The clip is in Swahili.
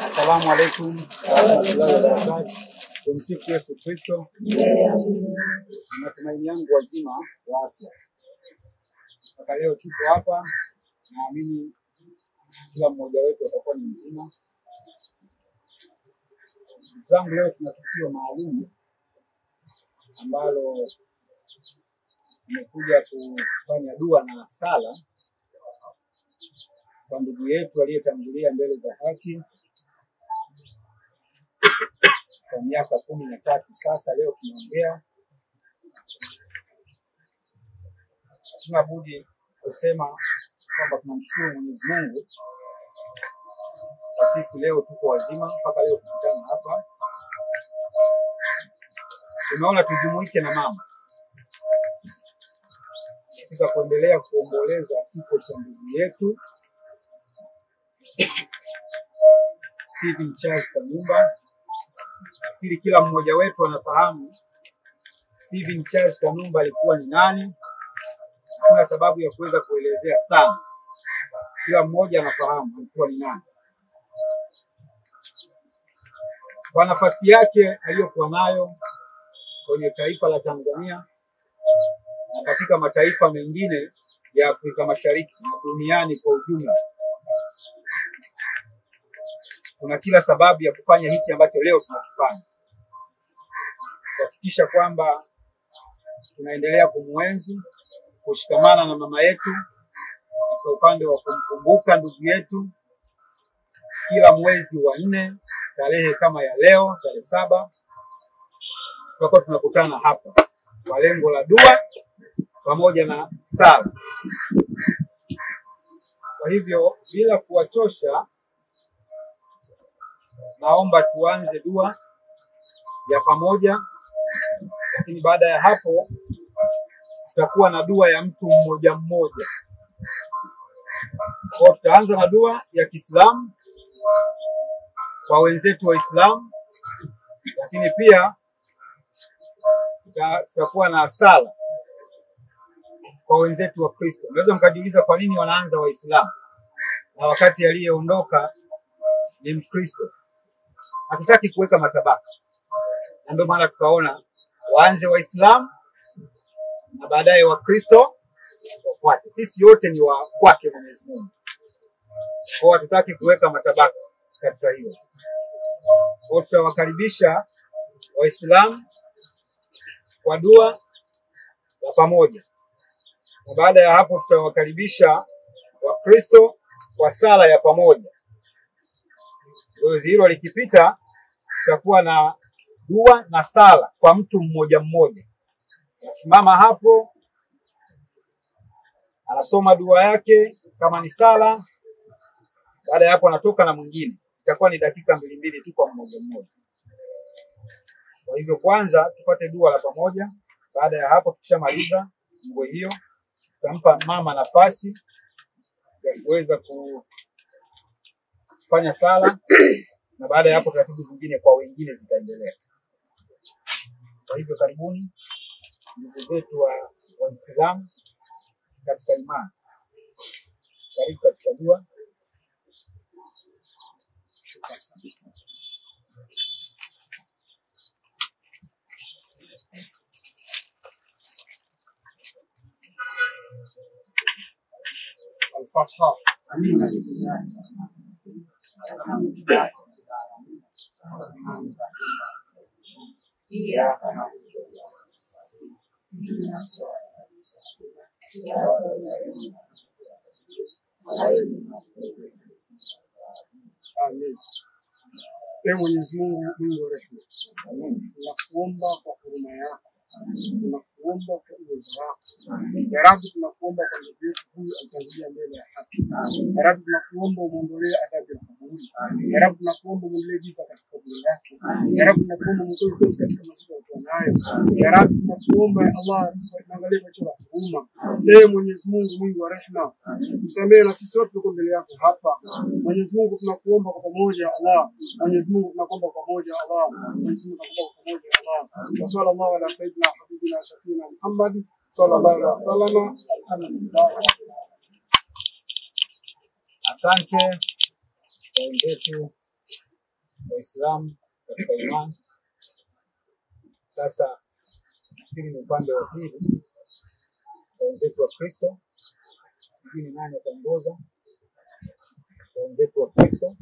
Assalamu alaikum. Tumsifu Yesu Kristo. Matumaini yangu wazima wa afya. Mpaka leo tuko hapa, naamini kila mmoja wetu atakuwa ni mzima. Zangu leo tuna tukio maalum ambalo nimekuja kufanya dua na sala kwa ndugu yetu aliyetangulia mbele za haki kwa miaka 13 sasa. Leo tunaongea, hatuna budi kusema kwamba tunamshukuru Mwenyezi Mungu kwa sisi leo tuko wazima mpaka leo kukutana hapa. Tumeona tujumuike na mama katika kuendelea kuomboleza kifo cha ndugu yetu Stephen Charles Kanumba. Nafikiri kila mmoja wetu anafahamu Stephen Charles Kanumba alikuwa ni nani. Kuna sababu ya kuweza kuelezea sana. Kila mmoja anafahamu alikuwa ni nani. Kwa nafasi yake aliyokuwa nayo kwenye taifa la Tanzania na katika mataifa mengine ya Afrika Mashariki na duniani kwa ujumla, kuna kila sababu ya kufanya hiki ambacho leo tunakifanya, kuhakikisha kwamba tunaendelea kumwenzi, kushikamana na mama yetu katika upande wa kumkumbuka ndugu yetu. Kila mwezi wa 4 tarehe kama ya leo tarehe 7 tutakuwa tunakutana hapa kwa lengo la dua pamoja na sala. Kwa hivyo bila kuwachosha, naomba tuanze dua ya pamoja, lakini baada ya hapo tutakuwa na dua ya mtu mmoja mmoja. Kwa tutaanza na dua ya Kiislamu kwa wenzetu Waislamu, lakini pia tutakuwa na sala kwa wenzetu wa Kristo. Unaweza mkajiuliza kwa nini wanaanza Waislamu na wakati aliyeondoka ni Mkristo? Hatutaki kuweka matabaka, na ndio maana tukaona waanze Waislamu na baadaye Wakristo wafuate. Sisi wote ni wa kwake Mwenyezi Mungu, kwa hatutaki kuweka matabaka katika hilo. Kwa tutawakaribisha Waislamu kwa dua ya pamoja, na baada ya hapo tutawakaribisha Wakristo kwa sala ya pamoja. Zoezi hilo likipita, tutakuwa na dua na sala kwa mtu mmoja mmoja. Nasimama hapo, anasoma dua yake kama ni sala. Baada ya hapo anatoka na mwingine. Itakuwa ni dakika 2 tu kwa mmoja mmoja. Kwa hivyo kwanza tupate dua la pamoja. Baada ya hapo tukishamaliza nguo hiyo, tutampa mama nafasi ya kuweza kufanya sala, na baada ya hapo taratibu zingine kwa wengine zitaendelea. Kwa hivyo karibuni ndugu zetu wa Waislamu katika imani. Karibu katika dua. الفاتحة. Amin. Ee Mwenyezi Mungu mwingi wa rehema, tunakuomba kwa huruma yako, tunakuomba kwa uwezo wako. Ya Rabbi, tunakuomba kwa ndugu yetu huyu alitangulia mbele ya haki. Ya Rabbi, tunakuomba umuondolee adhabu ya kaburi. Ya Rabbi, tunakuomba umuondolee giza katika kaburi yake. Ya Rabbi, tunakuomba umuondolee pesa katika masiku aliyonayo. Ya Rabbi, tunakuomba Allah tuangalie macho la huruma. Ee Mwenyezi Mungu mwingi wa rehema, tusamehe na sisi wote tuko mbele yako hapa. Mwenyezi Mungu tunakuomba kwa pamoja Allah. Mwenyezi Mungu tunakuomba kwa pamoja Allah. Mwenyezi Mungu tunakuomba kwa pamoja Allah. Wa sallallahu ala sayyidina habibina shafina Muhammad sallallahu alaihi wasallam. Alhamdulillah. Asante kwa wenzetu Waislamu katika imani. Sasa nafikiri ni upande wa pili kwa wenzetu wa Kristo. Sijui ni nani ataongoza kwa wenzetu wa Kristo.